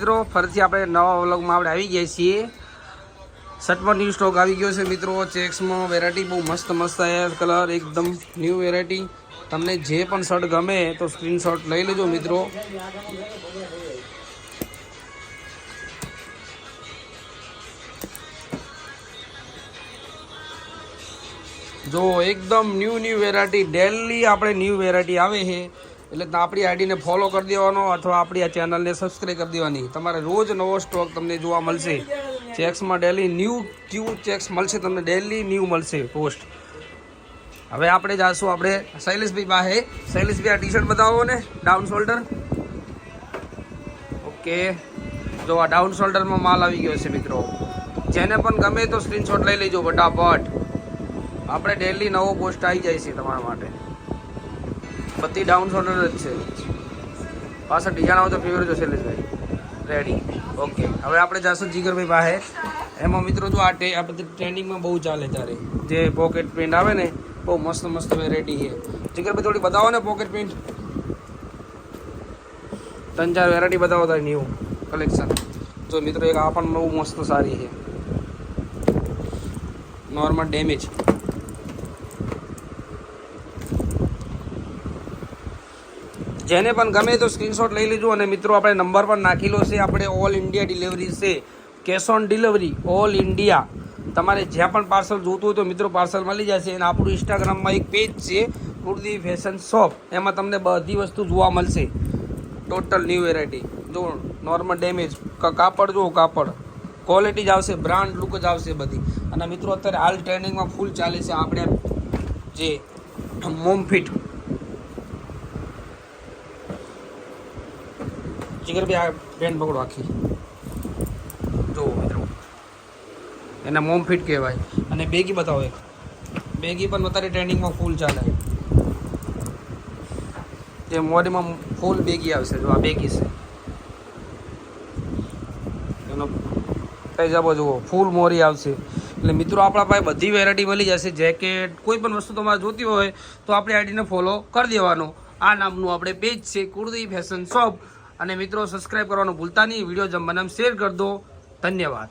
મિત્રો ફરીથી આપણે નવા વ્લોગમાં આપણે આવી ગયા છીએ। શર્ટમાં ન્યૂ સ્ટોક આવી ગયો છે મિત્રો। ચેક્સમાં વેરાયટી બહુ મસ્ત મસ્ત આવ્યા, કલર એકદમ ન્યૂ વેરાયટી। તમને જે પણ શર્ટ ગમે તો સ્ક્રીનશોટ લઈ લેજો મિત્રો। જો એકદમ ન્યૂ વેરાયટી, ડેલી આપણે ન્યૂ વેરાયટી આવે છે એટલે આપણી આઈડીને ફોલો કરી દેવાનો અથવા આપણી આ ચેનલને સબસ્ક્રાઈબ કરી દેવાની। તમારે રોજ નવો સ્ટોક તમને જોવા મળશે। ચેક્સમાં ડેલી ન્યૂ ચેક્સ મળશે, તમને ડેલી ન્યૂ મળશે પોસ્ટ। હવે આપણે જાશું આપણે શૈલેષભાઈ પાસે। શૈલેષભાઈ આ ટી શર્ટ બતાવો ને, ડાઉન શોલ્ડર। ઓકે, જો આ ડાઉન શોલ્ડરમાં માલ આવી ગયો છે મિત્રો। જેને પણ ગમે તો સ્ક્રીનશોટ લઈ લેજો ફટાફટ। આપણે ડેલી નવો પોસ્ટ આવી જાય છે તમારા માટે। બધી ડાઉન શોલ્ડર જ છે। પાછળ ડિઝાઇન આવે તો ફેવર જો શૈલેષભાઈ રેડી। ઓકે, હવે આપણે જાશું જીગરભાઈ પાસે। એમાં મિત્રો જો આ બધી ટ્રેન્ડિંગમાં બહુ ચાલે ત્યારે જે પોકેટ પ્રિન્ટ આવે ને, બહુ મસ્ત મસ્ત વેરાયટી છે। જીગરભાઈ થોડી બતાવો ને પોકેટ પ્રિન્ટ, 3-4 વેરાયટી બતાવો તારી ન્યૂ કલેક્શન। જો મિત્રો એક આ પણ બહુ મસ્ત સારી છે, નોર્મલ ડેમેજ। જેને પણ ગમે તો સ્ક્રીનશોટ લઈ લેજો। અને મિત્રો આપણે નંબર પણ નાખેલો છે, આપણે ઓલ ઇન્ડિયા ડિલિવરી છે, cash on delivery all India. તમારે જ્યાં પણ પાર્સલ જોતું હોય તો મિત્રો પાર્સલ મળી જશે। અને આપણું ઇન્સ્ટાગ્રામમાં એક પેજ છે કુર્દી ફેશન શોપ, એમાં તમને બધી વસ્તુ જોવા મળશે, ટોટલ ન્યૂ વેરાયટી। જો નોર્મલ ડેમેજ, કાપડ જો કાપડ ક્વોલિટી જ આવશે, બ્રાન્ડ લુક જ આવશે બધી। અને મિત્રો અત્યારે હાલ ટ્રેન્ડિંગમાં ફૂલ ચાલે છે આપણે જે મોમ ફિટ। જીગરભાઈ આ પેન્ટ પકડો આખી, જો મિત્રો એને મોમ ફિટ કહેવાય। અને બેગી બતાવો, એક બેગી પણ અત્યારે ટ્રેન્ડિંગમાં ફૂલ ચાલે, જે મોડીમાં ફૂલ બેગી આવશે। જો આ બેગી છે, એનો પેજાબો જુઓ ફૂલ મોરી આવશે। એટલે મિત્રો આપણા પાસે બધી વેરાયટી મળી જશે। જેકેટ કોઈ પણ વસ્તુ તમારે જોતી હોય તો આપણી આઈડીને ફોલો કરી દેવાનો। આ નામનું આપણે પેજ છે કુર્દી ફેશન શોપ। અને મિત્રો સબસ્ક્રાઈબ કરવાનું ભૂલતા નહીં, વિડીયો જમવાના શેર કરી દો। ધન્યવાદ।